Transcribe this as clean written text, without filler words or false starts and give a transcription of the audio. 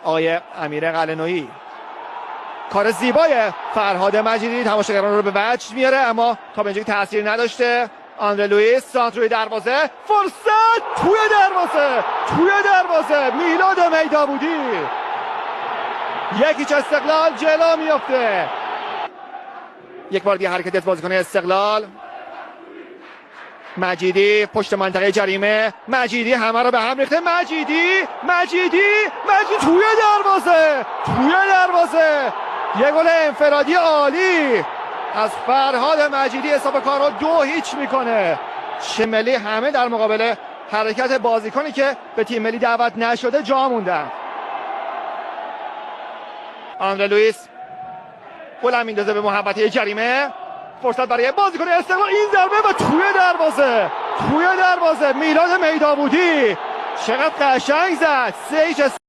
آقای امیر قلعه‌نویی. کار زیبای فرهاد مجیدی تماشاگران رو به وجد میاره، اما تا به اینجا تاثیر نداشته. آندره لوئیس سانت روی دروازه، فرصت توی دروازه میلاد میدابودی. 1-0 استقلال جلو میفته. یک بار دیگه حرکت از بازیکن استقلال. مجیدی پشت منطقه جریمه، مجیدی همه رو به هم ریخته، مجیدی توی دروازه. یه گل انفرادی عالی از فرهاد مجیدی حساب کار رو 2-0 میکنه. تیم ملی همه در مقابل حرکت بازیکنی که به تیم ملی دعوت نشده جا موندن. آندره لوئیس گل میندازه به محوطه جریمه، فرصت برای بازیکن استقلال، این ضربه و توی دروازه میلاد میدابودی. چقدر قشنگ زد. 3-0